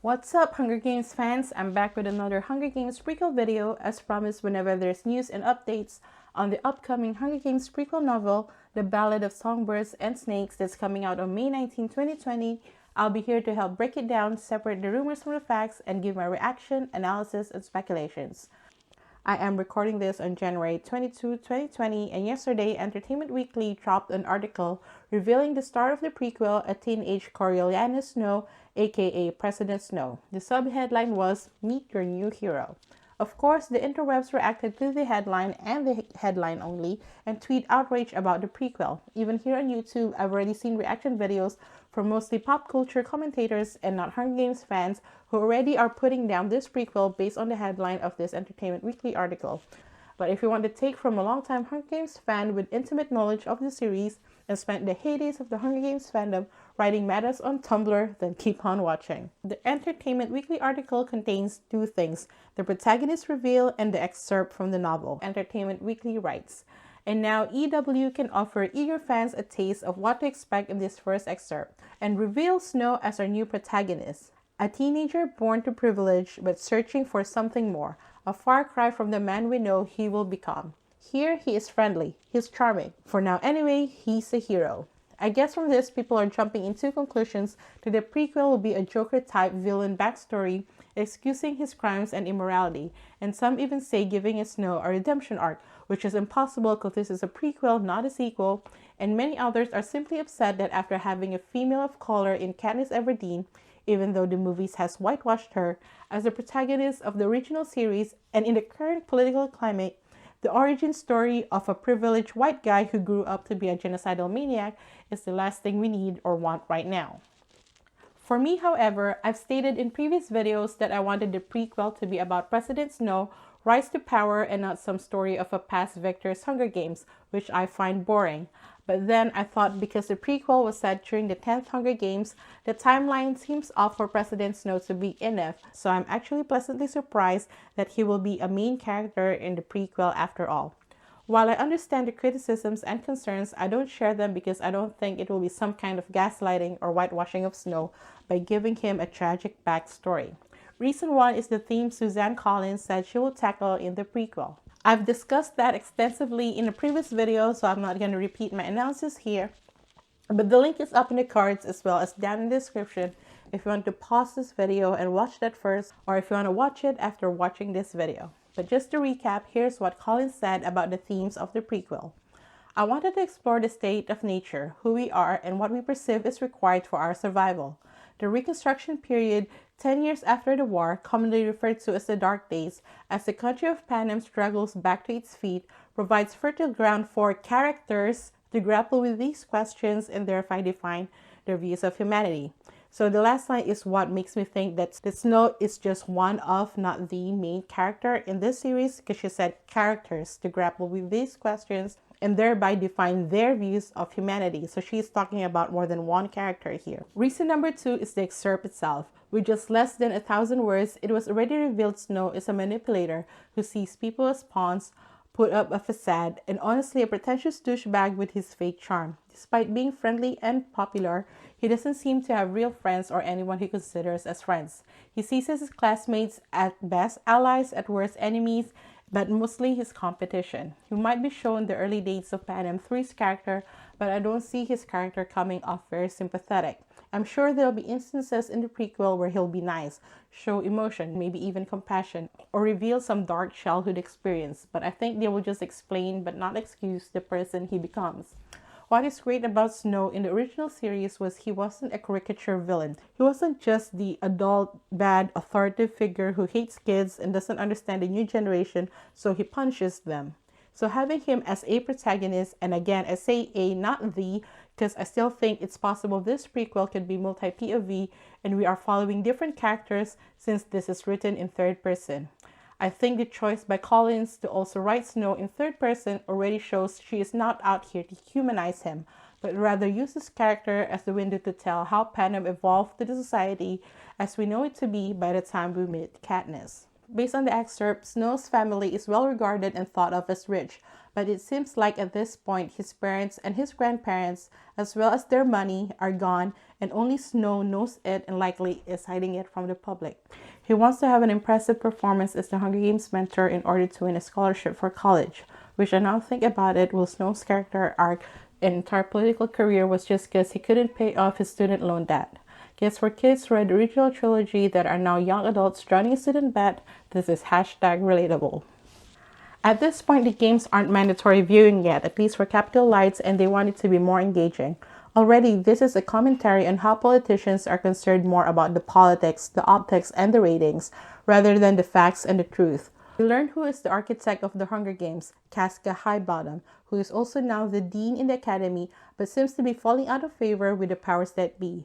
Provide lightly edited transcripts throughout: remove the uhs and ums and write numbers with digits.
What's up, Hunger Games fans? I'm back with another Hunger Games prequel video. As promised, whenever there's news and updates on the upcoming Hunger Games prequel novel, The Ballad of Songbirds and Snakes, that's coming out on May 19, 2020, I'll be here to help break it down, separate the rumors from the facts, and give my reaction, analysis, and speculations. I am recording this on January 22, 2020, and yesterday, Entertainment Weekly dropped an article revealing the star of the prequel, a teenage Coriolanus Snow, aka President Snow. The subheadline was, "Meet Your New Hero." Of course, the interwebs reacted to the headline and the headline only and tweet outrage about the prequel. Even here on YouTube, I've already seen reaction videos from mostly pop culture commentators and not Hunger Games fans who already are putting down this prequel based on the headline of this Entertainment Weekly article. But if you want to take from a long-time Hunger Games fan with intimate knowledge of the series and spent the heydays of the Hunger Games fandom writing metas on Tumblr, then keep on watching. The Entertainment Weekly article contains two things: the protagonist reveal and the excerpt from the novel. Entertainment Weekly writes, "And now EW can offer eager fans a taste of what to expect in this first excerpt, and reveal Snow as our new protagonist. A teenager born to privilege but searching for something more, a far cry from the man we know he will become. Here he is friendly, he's charming. For now anyway, he's a hero." I guess from this, people are jumping into conclusions that the prequel will be a Joker-type villain backstory, excusing his crimes and immorality, and some even say giving Snow a redemption arc, which is impossible because this is a prequel, not a sequel, and many others are simply upset that after having a female of color in Katniss Everdeen, even though the movies has whitewashed her, as the protagonist of the original series, and in the current political climate, the origin story of a privileged white guy who grew up to be a genocidal maniac is the last thing we need or want right now. For me, however, I've stated in previous videos that I wanted the prequel to be about President Snow rise to power and not some story of a past victor's Hunger Games, which I find boring. But then I thought because the prequel was set during the 10th Hunger Games, the timeline seems off for President Snow to be enough, so I'm actually pleasantly surprised that he will be a main character in the prequel after all. While I understand the criticisms and concerns, I don't share them because I don't think it will be some kind of gaslighting or whitewashing of Snow by giving him a tragic backstory. Reason one is the theme Suzanne Collins said she will tackle in the prequel. I've discussed that extensively in a previous video, so I'm not going to repeat my analysis here. But the link is up in the cards as well as down in the description if you want to pause this video and watch that first, or if you want to watch it after watching this video. But just to recap, here's what Collins said about the themes of the prequel. "I wanted to explore the state of nature, who we are, and what we perceive is required for our survival. The Reconstruction period, 10 years after the war, commonly referred to as the Dark Days, as the country of Panem struggles back to its feet, provides fertile ground for characters to grapple with these questions and thereby define their views of humanity." So the last line is what makes me think that Snow is just one of, not the main character in this series, because she said characters to grapple with these questions and thereby define their views of humanity. So she's talking about more than one character here. Reason number two is the excerpt itself. With just less than 1,000 words, it was already revealed Snow is a manipulator who sees people as pawns, put up a facade, and honestly a pretentious douchebag with his fake charm. Despite being friendly and popular, he doesn't seem to have real friends or anyone he considers as friends. He sees his classmates at best allies, at worst enemies, but mostly his competition. He might be shown the early days of Panem through his character, but I don't see his character coming off very sympathetic. I'm sure there'll be instances in the prequel where he'll be nice, show emotion, maybe even compassion, or reveal some dark childhood experience, but I think they will just explain but not excuse the person he becomes. What is great about Snow in the original series was he wasn't a caricature villain. He wasn't just the adult, bad, authoritative figure who hates kids and doesn't understand the new generation, so he punishes them. So having him as a protagonist, and again, I say a, not the, because I still think it's possible this prequel could be multi-POV and we are following different characters since this is written in third person. I think the choice by Collins to also write Snow in third person already shows she is not out here to humanize him, but rather use his character as the window to tell how Panem evolved to the society as we know it to be by the time we meet Katniss. Based on the excerpt, Snow's family is well regarded and thought of as rich, but it seems like at this point his parents and his grandparents, as well as their money, are gone, and only Snow knows it and likely is hiding it from the public. He wants to have an impressive performance as the Hunger Games mentor in order to win a scholarship for college, which I now think about it, will Snow's character arc and entire political career was just because he couldn't pay off his student loan debt. Guess for kids who read the original trilogy that are now young adults drowning in student debt, this is hashtag relatable. At this point, the games aren't mandatory viewing yet, at least for Capital Lights, and they want it to be more engaging. Already, this is a commentary on how politicians are concerned more about the politics, the optics, and the ratings, rather than the facts and the truth. We learn who is the architect of the Hunger Games, Casca Highbottom, who is also now the dean in the academy, but seems to be falling out of favor with the powers that be.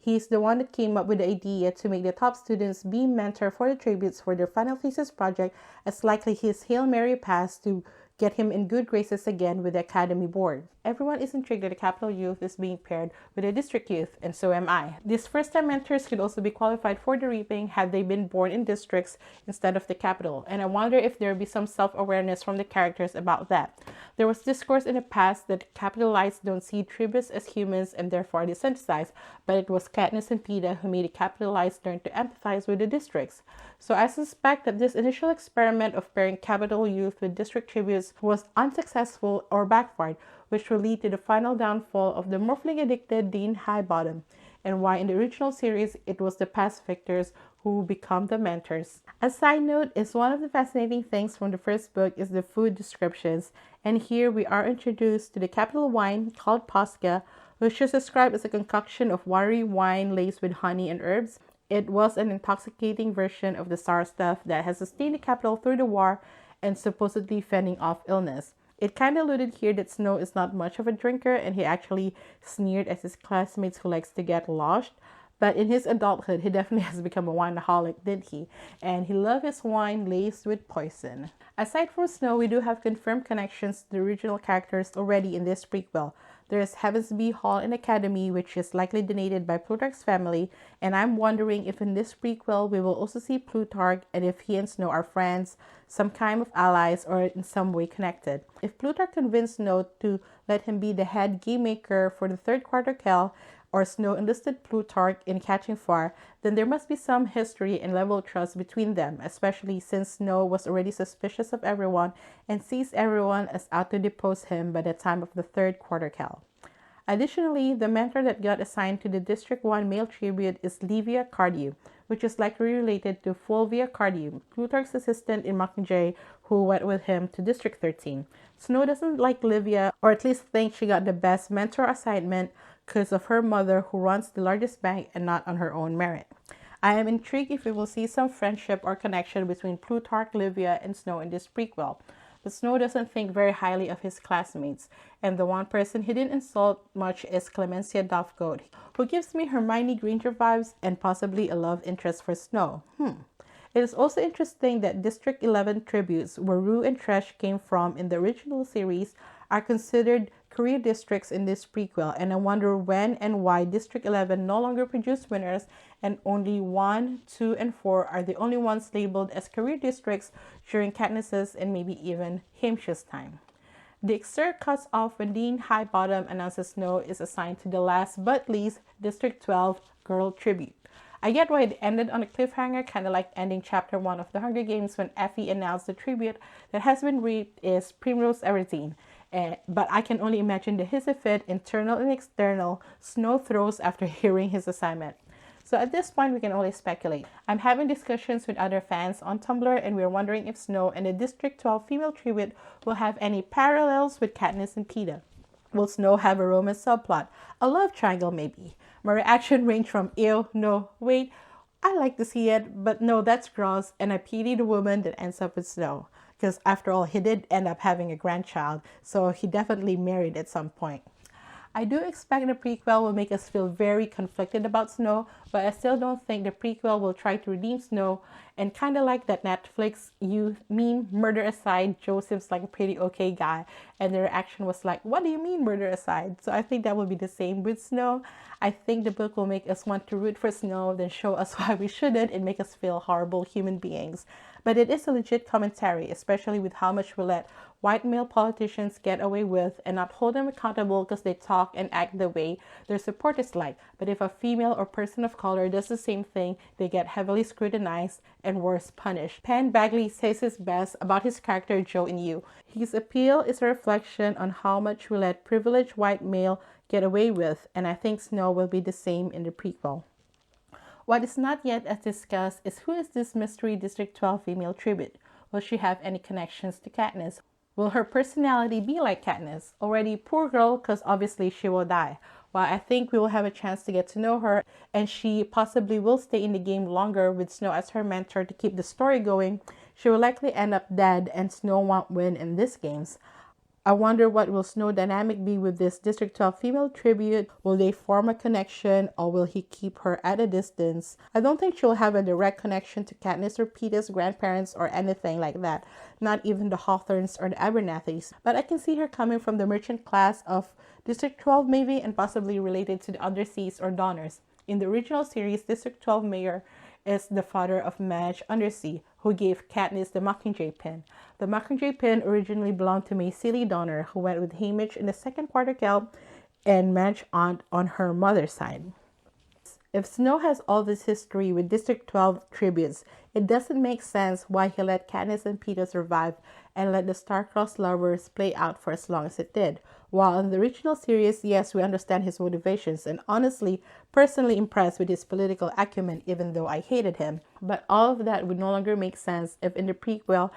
He's the one that came up with the idea to make the top students be mentor for the tributes for their final thesis project, as likely his Hail Mary pass to get him in good graces again with the Academy Board. Everyone is intrigued that the Capital Youth is being paired with the District Youth, and so am I. These first-time mentors could also be qualified for the reaping had they been born in districts instead of the capital, and I wonder if there will be some self-awareness from the characters about that. There was discourse in the past that Capitalites don't see tributes as humans and therefore desensitized, but it was Katniss and Peeta who made the Capitalites learn to empathize with the districts. So I suspect that this initial experiment of pairing Capital Youth with district tributes was unsuccessful or backfired, which will lead to the final downfall of the morphling addicted Dean Highbottom, and why in the original series it was the past victors who become the mentors. A side note is one of the fascinating things from the first book is the food descriptions, and here we are introduced to the capital wine called Posca, which is described as a concoction of watery wine laced with honey and herbs. It was an intoxicating version of the sour stuff that has sustained the capital through the war and supposedly fending off illness. It kind of alluded here that Snow is not much of a drinker and he actually sneered at his classmates who likes to get loshed. But in his adulthood, he definitely has become a wineaholic, didn't he? And he loved his wine laced with poison. Aside from Snow, we do have confirmed connections to the original characters already in this prequel. There is Heavensby Hall and Academy, which is likely donated by Plutarch's family, and I'm wondering if in this prequel we will also see Plutarch and if he and Snow are friends, some kind of allies, or in some way connected. If Plutarch convinced Snow to let him be the head game maker for the third quarterquell, or Snow enlisted Plutarch in catching fire, then there must be some history and level of trust between them, especially since Snow was already suspicious of everyone and sees everyone as out to depose him by the time of the third quarterquell. Additionally, the mentor that got assigned to the District 1 male tribute is Livia Cardew, which is likely related to Fulvia Cardew, Plutarch's assistant in Mockingjay, who went with him to District 13. Snow doesn't like Livia, or at least thinks she got the best mentor assignment because of her mother, who runs the largest bank, and not on her own merit. I am intrigued if we will see some friendship or connection between Plutarch, Livia, and Snow in this prequel. But Snow doesn't think very highly of his classmates, and the one person he didn't insult much is Clemencia Dovecote, who gives me Hermione Granger vibes and possibly a love interest for Snow. It is also interesting that District 11 tributes, where Rue and Tresh came from in the original series, are considered career districts in this prequel, and I wonder when and why District 11 no longer produce winners and only 1, 2, and 4 are the only ones labeled as career districts during Katniss's and maybe even Hamish time. The excerpt cuts off when Dean Highbottom announces Snow is assigned to the last but least District 12 girl tribute. I get why it ended on a cliffhanger, kind of like ending chapter 1 of The Hunger Games when Effie announced the tribute that has been reaped is Primrose Everdeen. But I can only imagine the hissy fit, internal and external, Snow throws after hearing his assignment. So at this point, we can only speculate. I'm having discussions with other fans on Tumblr, and we're wondering if Snow and the District 12 female tribute will have any parallels with Katniss and Peeta. Will Snow have a romance subplot? A love triangle, maybe? My reaction ranged from ew, no, wait, I like to see it, but no, that's gross, and I pity the woman that ends up with Snow. Because after all, he did end up having a grandchild, so he definitely married at some point. I do expect the prequel will make us feel very conflicted about Snow, but I still don't think the prequel will try to redeem Snow. And kind of like that Netflix You Mean Murder Aside, Joe seems like a pretty okay guy, and the reaction was like, what do you mean murder aside? So I think that will be the same with Snow. I think the book will make us want to root for Snow, then show us why we shouldn't and make us feel horrible human beings. But it is a legit commentary, especially with how much we let white male politicians get away with and not hold them accountable because they talk and act the way their supporters like. But if a female or person of color does the same thing, they get heavily scrutinized and worse, punished. Penn Bagley says his best about his character Joe in You. His appeal is a reflection on how much we let privileged white male get away with, and I think Snow will be the same in the prequel. What is not yet as discussed is who is this mystery District 12 female tribute? Will she have any connections to Katniss? Will her personality be like Katniss? Already poor girl, because obviously she will die. While I think we will have a chance to get to know her, and she possibly will stay in the game longer with Snow as her mentor to keep the story going, she will likely end up dead and Snow won't win in these games. I wonder what will Snow dynamic be with this District 12 female tribute. Will they form a connection or will he keep her at a distance? I don't think she'll have a direct connection to Katniss or Peeta's grandparents or anything like that. Not even the Hawthorns or the Abernathys. But I can see her coming from the merchant class of District 12 maybe, and possibly related to the Underseas or Donners. In the original series, District 12 mayor is the father of Madge Undersea, who gave Katniss the mockingjay pin. The mockingjay pin originally belonged to May Seeley Donner, who went with Haymitch in the second quarterquelle and Madge's aunt on her mother's side. If Snow has all this history with District 12 tributes, it doesn't make sense why he let Katniss and Peeta survive and let the star-crossed lovers play out for as long as it did. While in the original series, yes, we understand his motivations, and honestly, personally impressed with his political acumen even though I hated him. But all of that would no longer make sense if in the prequel,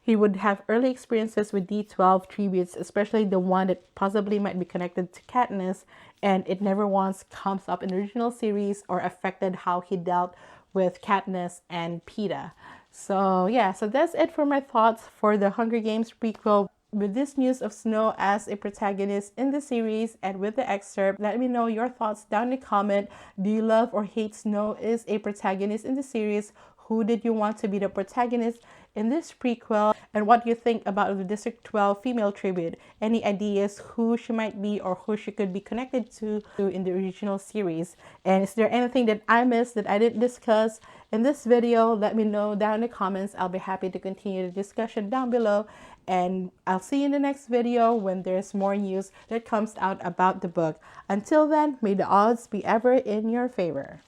he would have early experiences with D12 tributes, especially the one that possibly might be connected to Katniss, and it never once comes up in the original series or affected how he dealt with Katniss and Peeta. So yeah, so that's it for my thoughts for the Hunger Games prequel. With this news of Snow as a protagonist in the series and with the excerpt, let me know your thoughts down in the comment. Do you love or hate Snow as a protagonist in the series? Who did you want to be the protagonist in this prequel? And what do you think about the District 12 female tribute? Any ideas who she might be or who she could be connected to in the original series? And is there anything that I missed that I didn't discuss in this video? Let me know down in the comments. I'll be happy to continue the discussion down below. And I'll see you in the next video when there's more news that comes out about the book. Until then, may the odds be ever in your favor.